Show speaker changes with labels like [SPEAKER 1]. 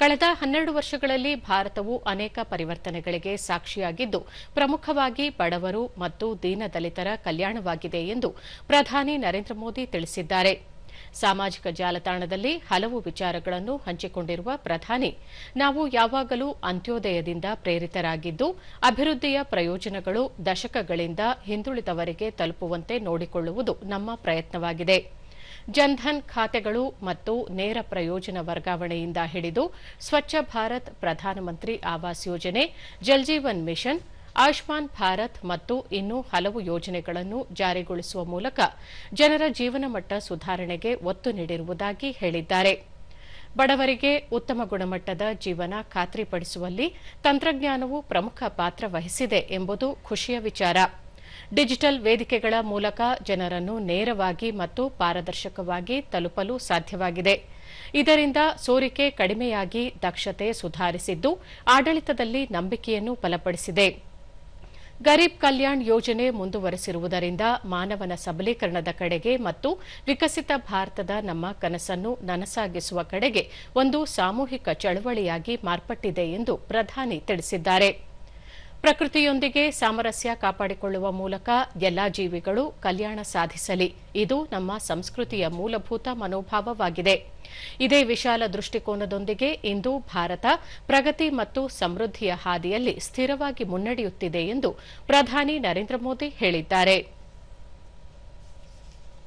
[SPEAKER 1] ಕಳೆದ 12 ವರ್ಷಗಳಲ್ಲಿ ಭಾರತವು ಅನೇಕ ಪರಿವರ್ತನೆಗಳಿಗೆ ಸಾಕ್ಷಿಯಾಗಿದ್ದು, ಪ್ರಮುಖವಾಗಿ ಬಡವರು ಮತ್ತು ದೀನದಲಿತರ ಕಲ್ಯಾಣವಾಗಿದೆ ಎಂದು ಪ್ರಧಾನಿ ನರೇಂದ್ರ ಮೋದಿ ತಿಳಿಸಿದ್ದಾರೆ. ಸಾಮಾಜಿಕ ಜಾಲತಾಣದಲ್ಲಿ ಹಲವು ವಿಚಾರಗಳನ್ನು ಹಂಚಿಕೊಂಡಿರುವ ಪ್ರಧಾನಿ, ನಾವು ಯಾವಾಗಲೂ ಅಂತ್ಯೋದಯದಿಂದ ಪ್ರೇರಿತರಾಗಿದ್ದು, ಅಭಿವೃದ್ಧಿಯ ಪ್ರಯೋಜನಗಳು ದಶಕಗಳಿಂದ ಹಿಂದುಳಿದವರಿಗೆ ತಲುಪುವಂತೆ ನೋಡಿಕೊಳ್ಳುವುದು ನಮ್ಮ ಪ್ರಯತ್ನವಾಗಿದೆ. ಜನ್ಧನ್ ಖಾತೆಗಳು ಮತ್ತು ನೇರ ಪ್ರಯೋಜನ ವರ್ಗಾವಣೆಯಿಂದ ಹಿಡಿದು ಸ್ವಚ್ಛ ಭಾರತ್, ಪ್ರಧಾನಮಂತ್ರಿ ಆವಾಸ್ ಯೋಜನೆ, ಜಲ್ ಜೀವನ್ ಮಿಷನ್, ಆಯುಷ್ಮಾನ್ ಭಾರತ್ ಮತ್ತು ಇನ್ನೂ ಹಲವು ಯೋಜನೆಗಳನ್ನು ಜಾರಿಗೊಳಿಸುವ ಮೂಲಕ ಜನರ ಜೀವನ ಮಟ್ಟ ಸುಧಾರಣೆಗೆ ಒತ್ತು ನೀಡಿರುವುದಾಗಿ ಹೇಳಿದ್ದಾರೆ. ಬಡವರಿಗೆ ಉತ್ತಮ ಗುಣಮಟ್ಟದ ಜೀವನ ಖಾತ್ರಿಪಡಿಸುವಲ್ಲಿ ತಂತ್ರಜ್ಞಾನವು ಪ್ರಮುಖ ಪಾತ್ರ ವಹಿಸಿದೆ ಎಂಬುದು ಖುಷಿಯ ವಿಚಾರ. ಡಿಜಿಟಲ್ ವೇದಿಕೆಗಳ ಮೂಲಕ ಜನರನ್ನು ನೇರವಾಗಿ ಮತ್ತು ಪಾರದರ್ಶಕವಾಗಿ ತಲುಪಲು ಸಾಧ್ಯವಾಗಿದೆ. ಇದರಿಂದ ಸೋರಿಕೆ ಕಡಿಮೆಯಾಗಿ ದಕ್ಷತೆ ಸುಧಾರಿಸಿದ್ದು, ಆಡಳಿತದಲ್ಲಿ ನಂಬಿಕೆಯನ್ನು ಬಲಪಡಿಸಿದೆ. ಗರೀಬ್ ಕಲ್ಯಾಣ್ ಯೋಜನೆ ಮುಂದುವರೆಸಿರುವುದರಿಂದ ಮಾನವನ ಸಬಲೀಕರಣದ ಕಡೆಗೆ ಮತ್ತು ವಿಕಸಿತ ಭಾರತದ ನಮ್ಮ ಕನಸನ್ನು ನನಸಾಗಿಸುವ ಕಡೆಗೆ ಒಂದು ಸಾಮೂಹಿಕ ಚಳವಳಿಯಾಗಿ ಮಾರ್ಪಟ್ಟಿದೆ ಎಂದು ಪ್ರಧಾನಿ ತಿಳಿಸಿದ್ದಾರೆ. ಪ್ರಕೃತಿಯೊಂದಿಗೆ ಸಾಮರಸ್ಯ ಕಾಪಾಡಿಕೊಳ್ಳುವ ಮೂಲಕ ಎಲ್ಲಾ ಜೀವಿಗಳು ಕಲ್ಯಾಣ ಸಾಧಿಸಲಿ, ಇದು ನಮ್ಮ ಸಂಸ್ಕೃತಿಯ ಮೂಲಭೂತ ಮನೋಭಾವವಾಗಿದೆ. ಇದೇ ವಿಶಾಲ ದೃಷ್ಟಿಕೋನದೊಂದಿಗೆ ಇಂದು ಭಾರತ ಪ್ರಗತಿ ಮತ್ತು ಸಮೃದ್ಧಿಯ ಹಾದಿಯಲ್ಲಿ ಸ್ಥಿರವಾಗಿ ಮುನ್ನಡೆಯುತ್ತಿದೆ ಎಂದು ಪ್ರಧಾನಿ ನರೇಂದ್ರ ಮೋದಿ ಹೇಳಿದ್ದಾರೆ.